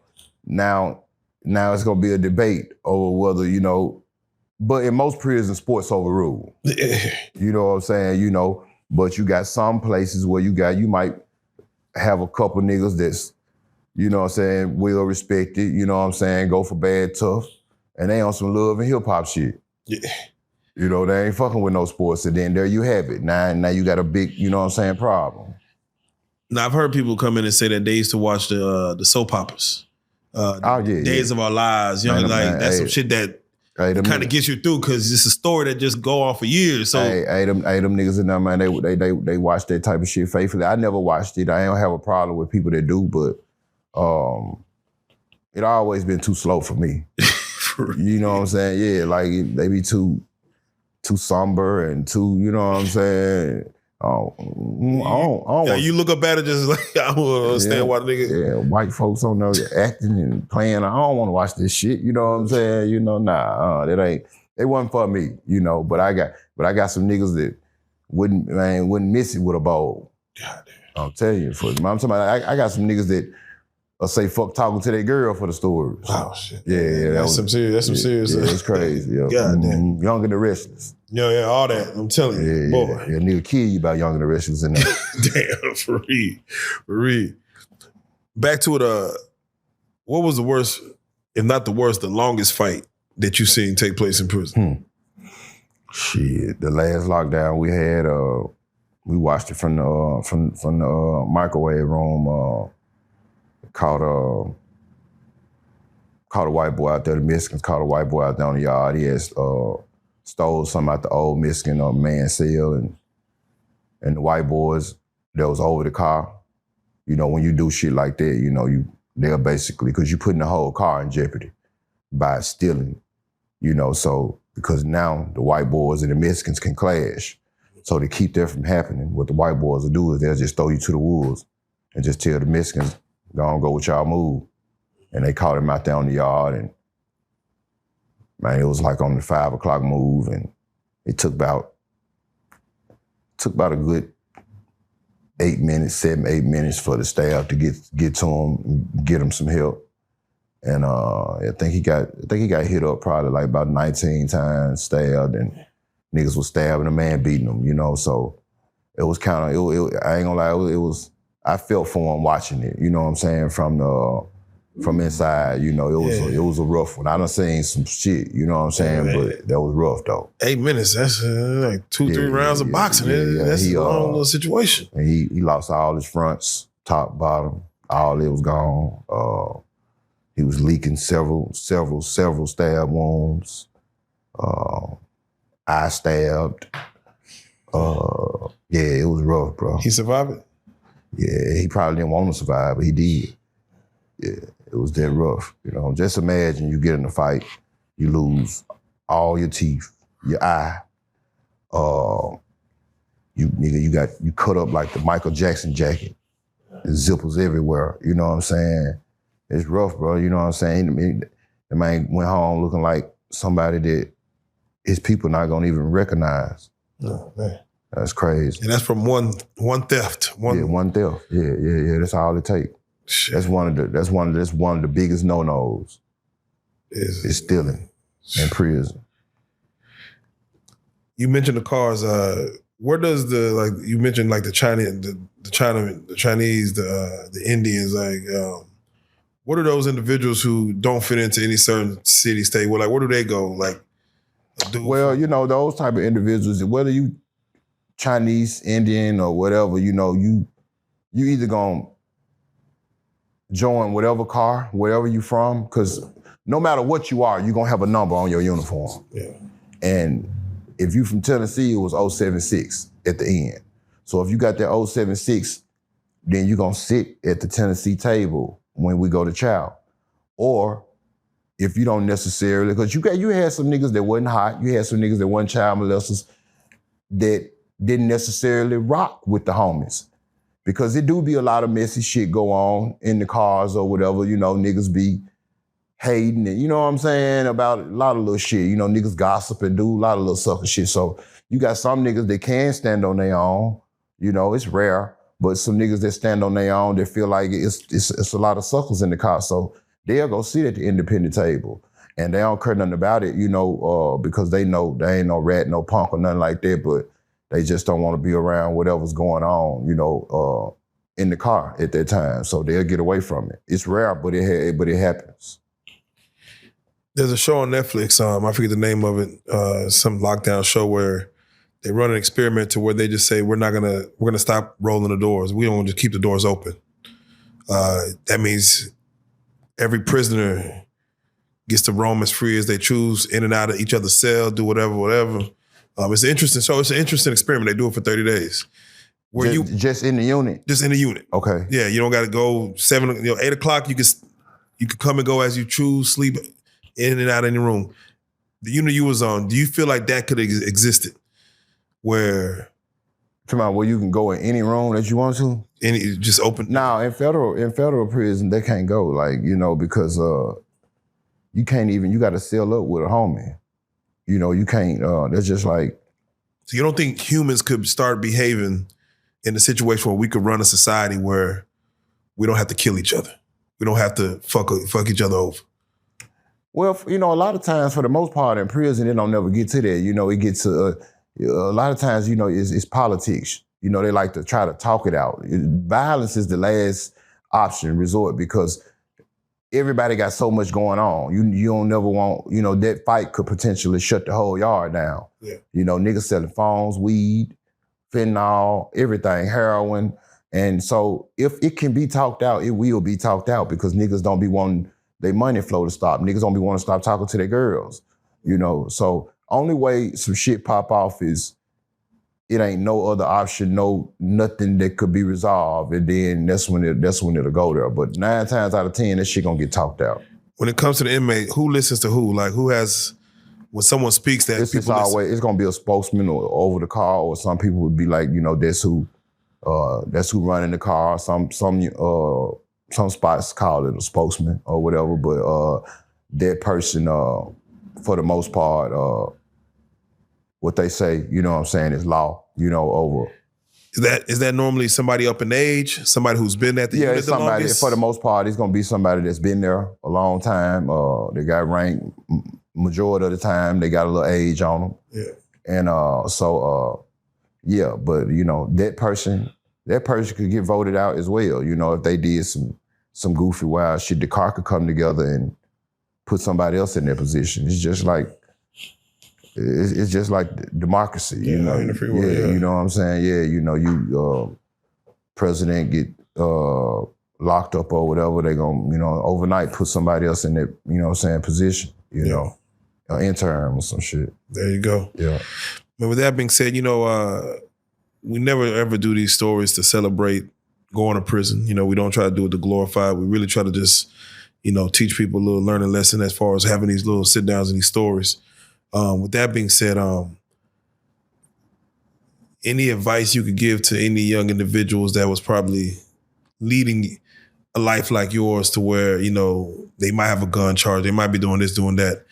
now it's gonna be a debate over whether, you know, but in most prisons, sports overruled. You know what I'm saying? You know, but you got some places where you might have a couple niggas that's, you know what I'm saying, well respected, you know what I'm saying, go for bad tough, and they on some love and hip hop shit. Yeah. You know, they ain't fucking with no sports, and then there you have it. Now you got a big, you know what I'm saying, problem. Now, I've heard people come in and say that they used to watch the soap operas. Days of Our Lives, you know, that's some shit that kind of gets you through, because it's a story that just go on for years. So them niggas in there, man, they watch that type of shit faithfully. I never watched it. I don't have a problem with people that do, but it always been too slow for me. You know what I'm saying? Yeah, like they be too somber and too, you know what I'm saying? You look up at it just like, I don't understand why the nigga. Yeah, white folks on there acting and playing. I don't want to watch this shit. You know what I'm saying? You know, it wasn't for me. You know, but I got some niggas that wouldn't miss it with a bowl. God damn. I'll tell you, I'm talking about, I got some niggas that say fuck talking to their girl for the stories. Oh shit. Yeah. That's some serious. Yeah, it's crazy. Yeah. God damn. Young and the Restless. Yeah, all that. I'm telling you, boy. Yeah, nigga kill you about Young and the Restless in there. Damn, for real. Back to it, what was the worst, if not the worst, the longest fight that you seen take place in prison? Shit, the last lockdown we had, we watched it from the microwave room. Caught a white boy out there, the Mexicans caught a white boy out there on the yard. He had stole something out the old Mexican man cell, and and the white boys that was over the car. You know, when you do shit like that, you know, they're basically, because you're putting the whole car in jeopardy by stealing, you know, so because now the white boys and the Mexicans can clash. So to keep that from happening, what the white boys will do is they'll just throw you to the wolves and just tell the Mexicans, go with y'all move. And they caught him out there on the yard, and man, it was like on the 5 o'clock move, and it took about a good 8 minutes, 7, 8 minutes for the staff to get to him, get him some help. And I think he got hit up probably like about 19 times, stabbed, and niggas was stabbing a man, beating him, you know. So it was kind of, I ain't gonna lie, it was. I felt for him watching it, you know what I'm saying, from inside, you know. It was a rough one. I done seen some shit, you know what I'm saying, but that was rough though. 8 minutes, that's like 2-3 rounds of boxing. That's a long little situation. And he lost all his fronts, top, bottom, all it was gone. He was leaking several stab wounds. Eye stabbed. Yeah, it was rough, bro. He survived it? Yeah, he probably didn't want to survive, but he did. Yeah, it was that rough. You know, just imagine you get in a fight, you lose all your teeth, your eye. You cut up like the Michael Jackson jacket. There's zippers everywhere. You know what I'm saying? It's rough, bro. You know what I'm saying? The man went home looking like somebody that his people not gonna even recognize. Oh, man. That's crazy. And that's from one theft. One theft. Yeah. That's all it takes. Shit. That's one of the biggest no-nos. Is stealing in prison. You mentioned the cars. Where does you mentioned like the Chinese, the Indians, what are those individuals who don't fit into any certain city, state? Well, like, where do they go? Well, you know, those type of individuals, whether you Chinese, Indian, or whatever, you know, you either gonna join whatever car, wherever you from, because no matter what you are, you're gonna have a number on your uniform. Yeah. And if you from Tennessee, it was 076 at the end. So if you got that 076, then you're gonna sit at the Tennessee table when we go to chow. Or if you don't necessarily, because you had some niggas that wasn't hot, you had some niggas that wasn't child molesters that didn't necessarily rock with the homies. Because it do be a lot of messy shit go on in the cars or whatever, you know, niggas be hating it, you know what I'm saying, about a lot of little shit. You know, niggas gossip and do a lot of little sucker shit. So you got some niggas that can stand on their own, you know, it's rare, but some niggas that stand on their own, they feel like it's a lot of suckers in the car. So they'll go sit at the independent table and they don't care nothing about it, you know, because they know they ain't no rat, no punk or nothing like that, but they just don't want to be around whatever's going on, you know, in the car at that time. So they'll get away from it. It's rare, but it happens. There's a show on Netflix, I forget the name of it, some lockdown show where they run an experiment to where they just say, we're gonna stop rolling the doors. We don't want to keep the doors open. That means every prisoner gets to roam as free as they choose, in and out of each other's cell, do whatever. It's an interesting show. It's an interesting experiment. They do it for 30 days. Just in the unit? Just in the unit. Okay. Yeah, you don't got to go 8 o'clock. You can come and go as you choose, sleep in and out of any room. The unit you was on, do you feel like that could have existed? Where you can go in any room that you want to? Just open? No, in federal prison, they can't go, like, you know, because you can't even, you got to seal up with a homie. You know, you can't, that's just like. So you don't think humans could start behaving in a situation where we could run a society where we don't have to kill each other? We don't have to fuck each other over? Well, you know, a lot of times, for the most part, in prison, it don't never get to that. You know, it gets to, a lot of times, you know, it's politics. You know, they like to try to talk it out. Violence is the last option, resort, because everybody got so much going on. You don't never want, you know, that fight could potentially shut the whole yard down. Yeah. You know, niggas selling phones, weed, fentanyl, everything, heroin. And so if it can be talked out, it will be talked out, because niggas don't be wanting their money flow to stop. Niggas don't be wanting to stop talking to their girls, you know. So only way some shit pop off is it ain't no other option, nothing that could be resolved, and then that's when it'll go there. But 9 times out of 10, that shit gonna get talked out. When it comes to the inmate, who listens to who? Like who has, when someone speaks that It's people always listen? it's gonna be a spokesman or over the car, or some people would be like, that's who running the car. Some spots call it a spokesman or whatever, but that person, for the most part, what they say, is law, over. Is that normally somebody up in age, somebody who's been at the unit it's the somebody, longest? for the most part, it's gonna be somebody that's been there a long time. They got ranked majority of the time, they got a little age on them. Yeah. And but that person could get voted out as well. If they did some goofy wild shit, the car could come together and put somebody else in their position. It's just like democracy, in the free world, you know what I'm saying? Yeah, president get locked up or whatever, they gonna, overnight put somebody else in that, position, interim or some shit. There you go. Yeah. But with that being said, we never ever do these stories to celebrate going to prison. We don't try to do it to glorify. We really try to just, teach people a little learning lesson as far as having these little sit downs and these stories. With that being said, any advice you could give to any young individuals that was probably leading a life like yours to where, they might have a gun charge, they might be doing this, doing that.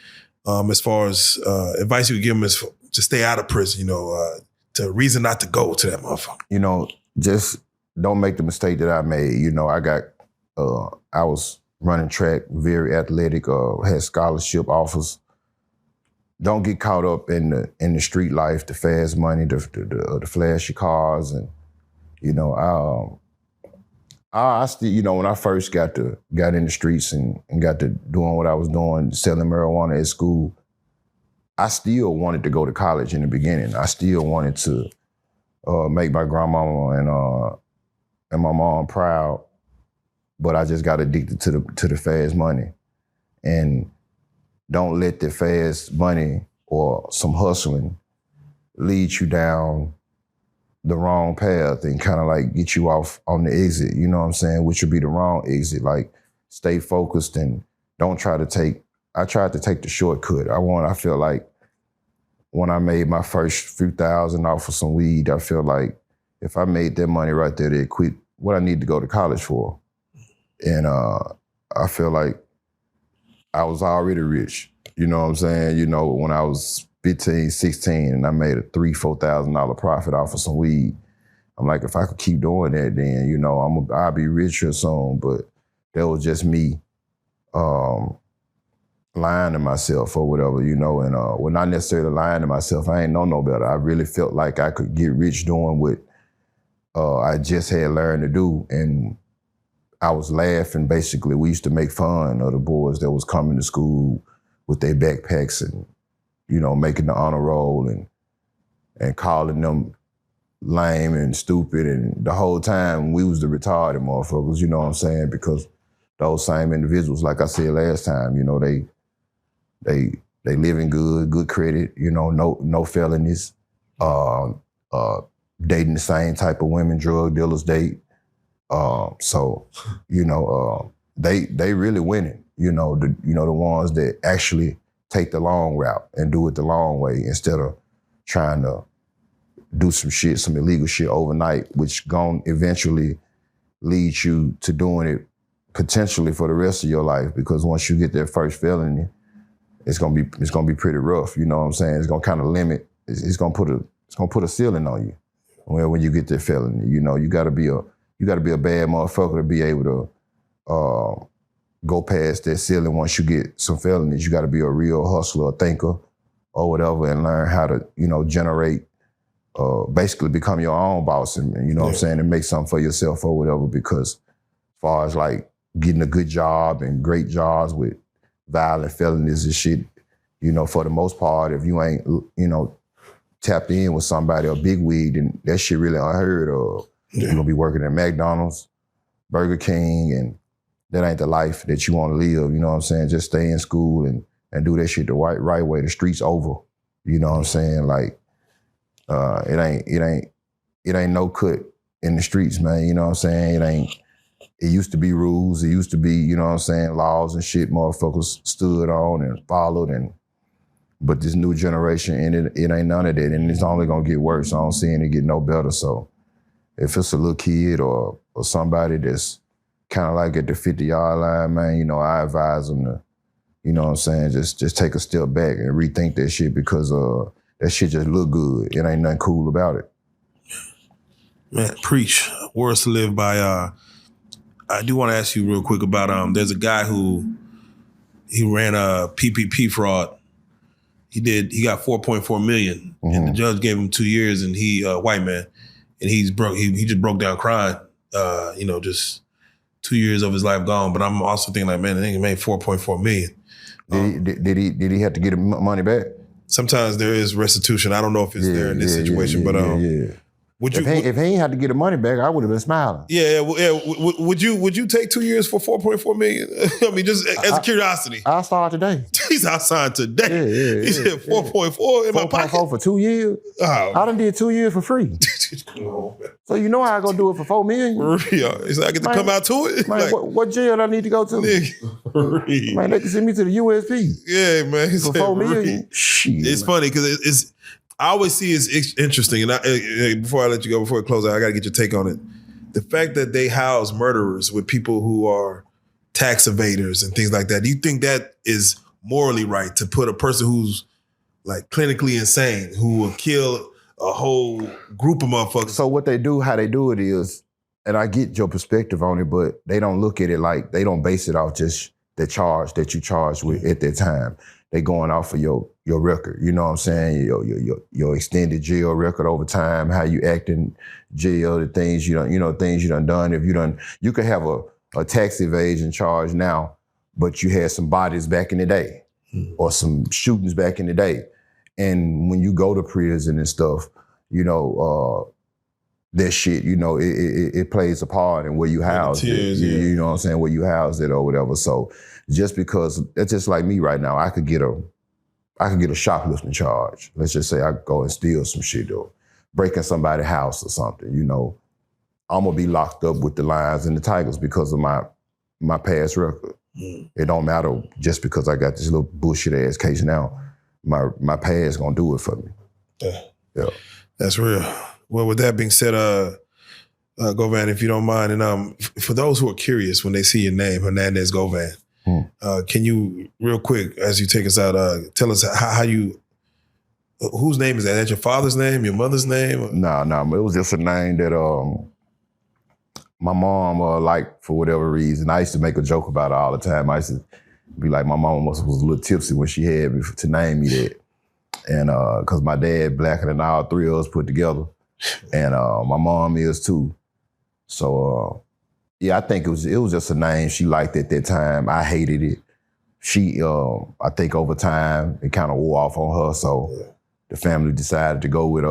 As far as advice you could give them is to stay out of prison, to reason not to go to that motherfucker. Just don't make the mistake that I made. I was running track, very athletic, had scholarship offers. Don't get caught up in the street life, the fast money, the flashy cars, and I still, when I first got in the streets and got to doing what I was doing, selling marijuana at school, I still wanted to go to college in the beginning. I still wanted to make my grandmama and my mom proud, but I just got addicted to the fast money. And don't let the fast money or some hustling lead you down the wrong path and kind of like get you off on the exit, you know what I'm saying? Which would be the wrong exit. Like, stay focused and don't try to I tried to take the shortcut. I feel like when I made my first few thousand off of some weed, I feel like if I made that money right there, they'd quit what I need to go to college for. And I feel like I was already rich. You know what I'm saying? When I was 15, 16, and I made a $3,000-$4,000 profit off of some weed. I'm like, if I could keep doing that, then, I'll be richer soon. But that was just me lying to myself or whatever, and well, not necessarily lying to myself. I ain't know no better. I really felt like I could get rich doing what I just had learned to do. And I was laughing, basically. We used to make fun of the boys that was coming to school with their backpacks and, making the honor roll and calling them lame and stupid. And the whole time we was the retarded motherfuckers, you know what I'm saying? Because those same individuals, like I said last time, they living good credit, no felonies, dating the same type of women drug dealers date. So, they really winning, the ones that actually take the long route and do it the long way instead of trying to do some illegal shit overnight, which gon' eventually lead you to doing it potentially for the rest of your life. Because once you get that first felony, it's gonna be pretty rough. You know what I'm saying? It's gonna kind of limit. It's gonna put a ceiling on you. When you get that felony, you gotta be a bad motherfucker to be able to go past that ceiling. Once you get some felonies, you gotta be a real hustler, a thinker, or whatever, and learn how to, generate, basically become your own boss and what I'm saying, and make something for yourself or whatever. Because as far as like getting a good job and great jobs with violent felonies and shit, for the most part, if you ain't, tapped in with somebody or big weed, then that shit really unheard of. Yeah. You're gonna be working at McDonald's, Burger King, and that ain't the life that you want to live. You know what I'm saying? Just stay in school and do that shit the right way. The street's over. You know what I'm saying? Like, It ain't no cut in the streets, man. You know what I'm saying? It used to be rules. It used to be, you know what I'm saying, laws and shit motherfuckers stood on and followed. But this new generation, and it ain't none of that. And it's only gonna get worse. I don't see it get no better. So if it's a little kid or somebody that's kind of like at the 50-yard line, man, you know, I advise them to, you know what I'm saying, just take a step back and rethink that shit because that shit just look good. It ain't nothing cool about it. Man, preach. Words to live by. I do want to ask you real quick about there's a guy who he ran a PPP fraud. He got 4.4 million, and the judge gave him 2 years, and he white man, and he just broke down crying. You know, just 2 years of his life gone. But I'm also thinking like, man, the nigga made 4.4 million. Did he have to get his money back? Sometimes there is restitution. I don't know if it's there in this situation, but if he ain't had to get the money back, I would have been smiling. Would you take 2 years for 4.4 million? I mean, just as a curiosity. I'll start today. He's outside today. He said 4.4 in my pocket. 4.4 for 2 years. Oh. I done did 2 years for free. So you know how I gonna do it for $4 million? He said I get to come out to it. Man, like, what jail I need to go to? Man, they can send me to the USP. Yeah, man. For $4 million. Shit, it's funny because it's. I always see it's interesting, and before I let you go, before I close out, I got to get your take on it. The fact that they house murderers with people who are tax evaders and things like that. Do you think that is morally right to put a person who's like clinically insane, who will kill a whole group of motherfuckers? So what they do, how they do it is, and I get your perspective on it, but they don't look at it like, they don't base it off just the charge that you charged with at that time. They going off of your record, you know what I'm saying? Your extended jail record over time, how you act in jail, the things you done. If you could have a tax evasion charge now, but you had some bodies back in the day, or some shootings back in the day, and when you go to prison and stuff, you know, that shit, you know, it plays a part in where you house it. You know what I'm saying? Where you house it or whatever. So just because it's just like me right now, I could get a shoplifting charge. Let's just say I go and steal some shit or breaking somebody's house or something, you know. I'm gonna be locked up with the Lions and the Tigers because of my past record. It don't matter just because I got this little bullshit ass case now. My past gonna do it for me. Yeah. That's real. Well, with that being said, Govan, if you don't mind, and for those who are curious when they see your name, Hernandez Govan, can you, real quick, as you take us out, tell us how you, whose name is that? Is that your father's name, your mother's name? No, it was just a name that my mom liked for whatever reason. I used to make a joke about it all the time. I used to be like, my mom was a little tipsy when she had me to name me that. And because my dad blacker than all three of us put together. And my mom is too. So, yeah, I think it was just a name she liked at that time. I hated it. She, I think over time, it kind of wore off on her. So the family decided to go with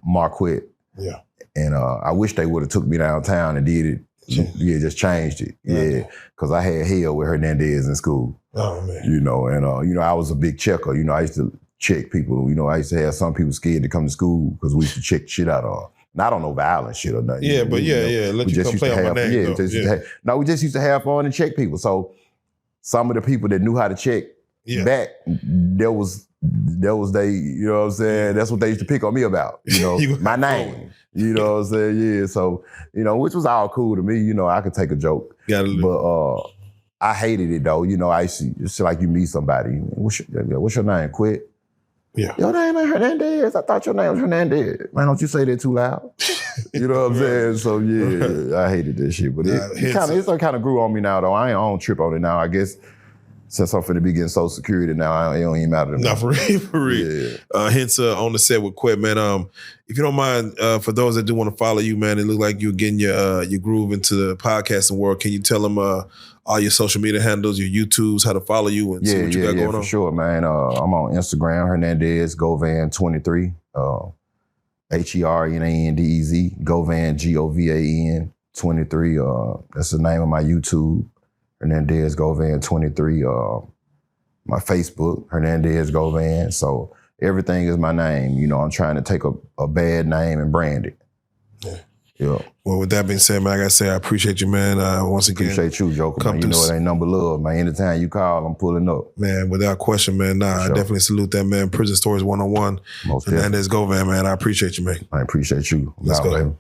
Marquette. Yeah. And I wish they would have took me downtown and did it. Yeah, just changed it. Yeah, because I had hell with Hernandez in school. Oh, man. You know, and, I was a big checker. You know, I used to check people. You know, I used to have some people scared to come to school because we used to check shit out of them. And I don't know violent shit or nothing. Yeah, but let you come play on my name. We just used to have fun and check people. So some of the people that knew how to check back, there was they, you know what I'm saying? That's what they used to pick on me about, you know, my name. You know what I'm saying? Yeah, so, you know, which was all cool to me. You know, I could take a joke. But I hated it, though. You know, I used to, it's like you meet somebody. What's your name? Quit? Yeah. Your name ain't Hernandez. I thought your name was Hernandez. Man, don't you say that too loud? You know what I'm saying? So, yeah, I hated this shit. But it kind of grew on me now, though. I don't trip on it now. I guess since I'm finna be getting Social Security now, it don't even matter to me. Not for real. Yeah. Hence, on the set with Quet, man. If you don't mind, for those that do want to follow you, man, it look like you're getting your groove into the podcasting world. Can you tell them all your social media handles, your YouTubes, how to follow you and see what you got going on? Yeah, for sure, man. I'm on Instagram, Hernandez Govan 23, HERNANDEZ, Govan GOVAN 23. That's the name of my YouTube, Hernandez Govan 23. My Facebook, Hernandez Govan. So everything is my name. You know, I'm trying to take a bad name and brand it. Yeah. Yeah. Well, with that being said, man, like I say, I appreciate you, man. Once again, Appreciate you, Joker, man. You know it ain't number love, man. Anytime you call, I'm pulling up. Man, without question, man. Nah, I definitely salute that, man. Prison Stories 101. Most and that is Govan, man. I appreciate you, man. I appreciate you. Let's go. Baby.